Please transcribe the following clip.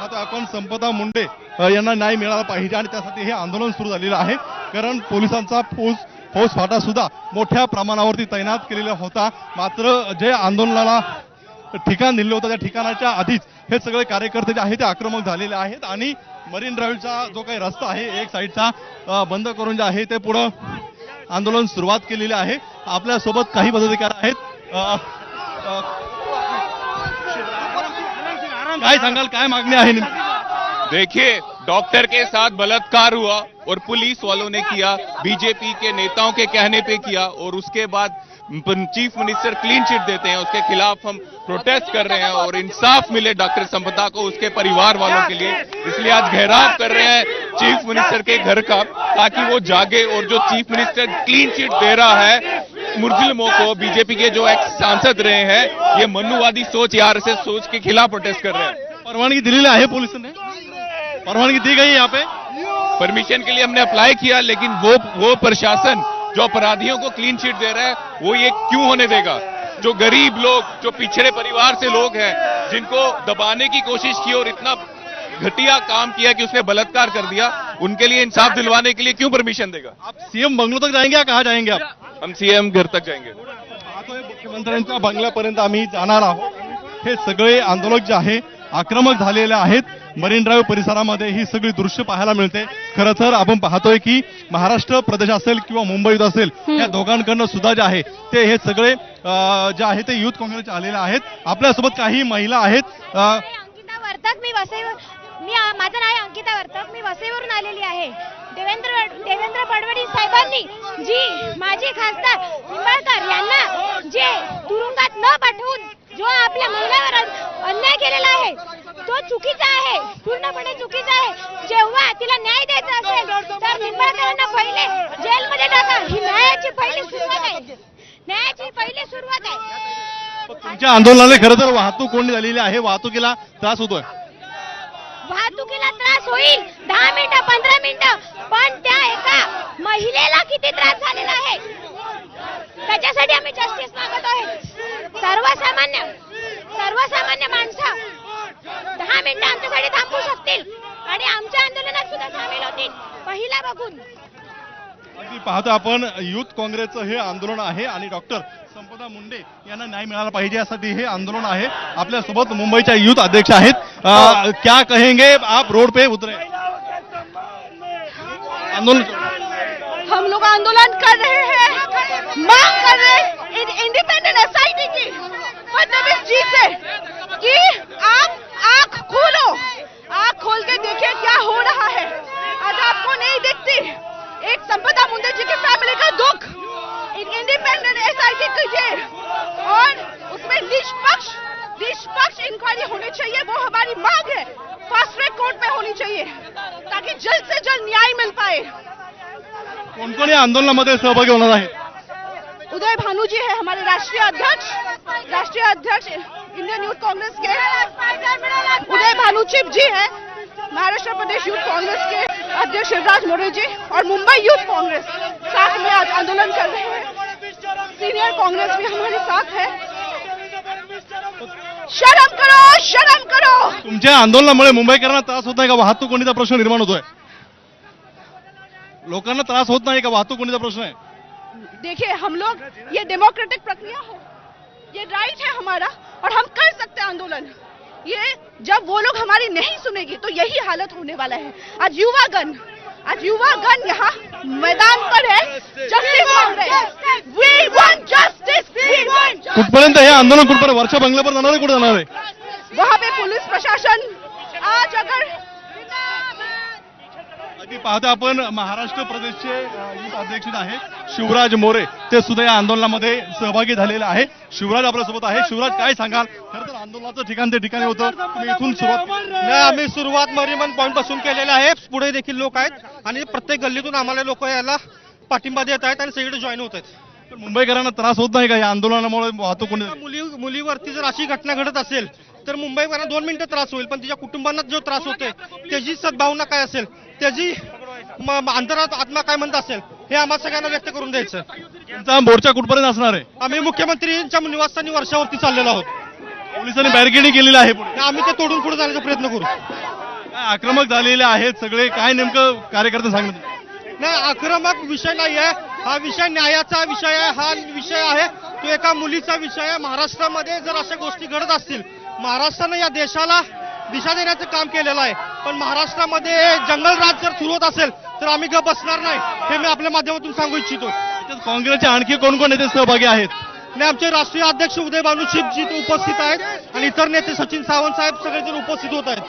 पाहतो आपण संपदा मुंडे यांना न्याय मिळाला पाहिजे आणि त्यासाठी हे आंदोलन सुरू झालेलं आहे। कारण पोलिसांचा फौज फाटा सुद्धा मोठ्या प्रमाणावरती तैनात केलेला होता। मात्र जे आंदोलनाला ठिकाण दिलं होतं त्या ठिकाणाच्या आधीच हे सगळे कार्यकर्ते जे आहेत ते आक्रमक झालेले आहेत आणि मरीन ड्राईव्हचा जो काही रस्ता आहे एक साईडचा बंद करून जे आहे ते पुढे आंदोलन सुरुवात केलेली आहे। आपल्या सोबत काही पदाधिकारी आहेत। काय सांगाल, काय मागणी आहे? देखिए, डॉक्टर के साथ बलात्कार हुआ और पुलिस वालों ने किया, बीजेपी के नेताओं के कहने पे किया और उसके बाद चीफ मिनिस्टर क्लीन चिट देते हैं। उसके खिलाफ हम प्रोटेस्ट कर रहे हैं और इंसाफ मिले डॉक्टर संपदा को, उसके परिवार वालों के लिए। इसलिए आज घेराव कर रहे हैं चीफ मिनिस्टर के घर का, ताकि वो जागे और जो चीफ मिनिस्टर क्लीन चिट दे रहा है मुस्लिमों को, बीजेपी के जो एक्स सांसद रहे हैं, ये मनुवादी सोच या आरएसएस सोच के खिलाफ प्रोटेस्ट कर रहे हैं। परवानगी दिलेली आहे पुलिस ने? परवानगी दी गई यहाँ पे? परमिशन के लिए हमने अप्लाई किया, लेकिन वो प्रशासन जो अपराधियों को क्लीन चिट दे रहा है वो ये क्यों होने देगा? जो गरीब लोग, जो पिछड़े परिवार से लोग हैं, जिनको दबाने की कोशिश की और इतना घटिया काम किया कि उसने बलात्कार कर दिया, उनके लिए इंसाफ दिलवाने के लिए क्यों परमिशन देगा? आप सीएम बंगलो तक जाएंगे या कहाँ जाएंगे आप? हम सीएम घर तक जाएंगे। मुख्यमंत्र्यांच्या बंगल्यापर्यंत आम्ही जाणार आहोत। हे सगळे आंदोलक जे आहे आक्रमक झालेले आहेत। मरीन ड्राईव्ह परिसरामध्ये ही सगळी दृश्य पाहायला मिळते। खरं तर आपण पाहतोय की महाराष्ट्र प्रदेश असेल किंवा मुंबईत असेल या दोघांकडनं सुद्धा जे आहे ते हे सगळे जे आहे ते युथ काँग्रेसचे आलेले आहेत। आपल्यासोबत काही महिला आहेत। अंकिता वर्तक, माझं नाव अंकिता वर्तक, मी वसईवरून आलेली आहे। देवेंद्र फडणवीस साहेबांनी जी माजी खासदार निंबाळकर यांना जे तुरुंगात न पाठवून जो आपल्या महिलावर अन्याय केलेला आहे तो चुकीचा आहे, पूर्णपणे चुकीचा आहे। जेव्हा तिला न्याय द्यायचा असेल तर निंबाळकरांना पहिले जेलमध्ये टाका। ही न्यायाची पहिली सुरुवात आहे, न्यायाची पहिली सुरुवात आहे। तुमच्या आंदोलनाने खरं तर वाहतूक कोंडी झालेली आहे, वाहतुकीला त्रास होतोय। वाहतुकीला त्रास होईल 10 मिनिटं 15 मिनिटं, पण त्या एका महिलेला किती त्रास झालेला आहे त्याच्यासाठी आम्ही जस्टिस मागत आहोत। सर्वसामान्य माणसं 10 मिनिटं आमच्यासाठी थांबू शकतील आणि आमच्या आंदोलनात सुद्धा सामील होतील पहिला बघून। अगदी पाहतो आपण युथ काँग्रेसचं हे आंदोलन आहे आणि डॉक्टर संपदा मुंडे यांना न्याय मिळाला पाहिजे यासाठी हे आंदोलन आहे। आपल्यासोबत मुंबईच्या युथ अध्यक्ष आहेत। क्या कहेंगे आप? रोड पे उतरे आंदोलन? हम लोग आंदोलन कर रहे हैं, मांग कर रहे हैं इंडिपेंडेंट एसआईटी की फडणवीस जी से कि आप आंख खोलो, आंख खोल के देखिए क्या हो रहा है। आज आपको नहीं देखती एक संपदा मुंडे जी की फैमिली का दुख। इंडिपेंडेंट एसआईटी कीजिए और उसमें निष्पक्ष इंक्वायरी होनी चाहिए, वो हमारी मांग है। फास्ट ट्रैक कोर्ट में होनी चाहिए ताकि जल्द से जल्द न्याय मिल पाए। कोण कोण या आंदोलनामध्ये सहभागी होणार आहे? उदय भानु जी है हमारे राष्ट्रीय अध्यक्ष इंडियन यूथ कांग्रेस के। उदय भानु चिप जी है महाराष्ट्र प्रदेश यूथ कांग्रेस के अध्यक्ष शिवराज मोरे जी और मुंबई यूथ कांग्रेस साथ में आज आंदोलन कर रहे हैं। सीनियर कांग्रेस भी हमारे साथ है। शर्म करो, शर्म करो। तुमच्या आंदोलनामुळे मुंबईकरांना त्रास होत नाही का? वाहतूक कोंडीचा प्रश्न निर्माण होतोय? लोकांना त्रास होत नाही का? वाहतूक कोंडीचा प्रश्न आहे। देखिए, हम लोग ये डेमोक्रेटिक प्रक्रिया है, ये राइट है हमारा और हम कर सकते हैं आंदोलन। ये जब वो लोग हमारी नहीं सुनेगी तो यही हालत होने वाला है। आज युवागण यहाँ मैदान पर है, जस्टिस मांग रहे हैं। We want justice, we want justice। कुठपर्यंत हे आंदोलन कुठपर्यंत? वरच्या बंगल्यावर जाणार आहे? कुठे जाणार आहे? वहाँ पे पुलिस प्रशासन आज अगर अगदी पाहता आपण महाराष्ट्र प्रदेशचे युथ अध्यक्ष आहेत शिवराज मोरे, ते सुद्धा या आंदोलनामध्ये सहभागी झालेले आहे। शिवराज आपल्यासोबत आहे। शिवराज, काय सांगाल? खरं तर आंदोलनाचं ठिकाण ते ठिकाणी होतं, तुम्ही इथून आम्ही सुरुवात मरीमन पॉईंट पासून केलेलं आहे। पुढे देखील लोक आहेत आणि प्रत्येक गल्लीतून आम्हाला लोक याला पाठिंबा देत आहेत आणि सगळे जॉईन होत आहेत। मुंबईकरांना त्रास होत नाही का या आंदोलनामुळे? वाहतूक कोंडी मुलीवरती जर अशी घटना घडत असेल तर मुंबईकरांना 2 मिनिटं त्रास होईल, पण तिच्या कुटुंबांना जो त्रास होतोय त्याची सद्भावना काय असेल, त्याची अंतरात आत्मा काय म्हणत असेल, हे आम्हा सगळ्यांना व्यक्त करून द्यायचं। तुमचा मोर्चा कुठपर्यंत असणार आहे? आम्ही मुख्यमंत्र्यांच्या निवासस्थानी वर्षावरती चाललेलो आहोत। पोलिसांनी बॅरिकेडिंग केलेलं आहे पुढे. आम्ही ते तोडून पुढे जाण्याचा प्रयत्न करू. काय आक्रमक झालेले आहेत सगळे, काय नेमकं कार्यकर्ते सांगतात? नाही, आक्रमक विषय नाही आहे हा. विषय न्यायाचा विषय आहे. हा विषय आहे तो एका मुलीचा विषय आहे. महाराष्ट्रामध्ये जर अशा गोष्टी घडत असतील, महाराष्ट्रानं या देशाला दिशा देण्याचं काम केलेलं आहे, पण महाराष्ट्रामध्ये जंगल राज जर सुरू होत असेल तर आम्ही गप बसणार नाही, हे मी आपल्या माध्यमातून सांगू इच्छितो. त्याच्यात काँग्रेसचे आणखी कोण कोण नेते सहभागी आहेत? आणि आमचे राष्ट्रीय अध्यक्ष उदय भानू शिपजी उपस्थित आहेत आणि इतर नेते सचिन सावंत साहेब सगळेजण उपस्थित होत आहेत.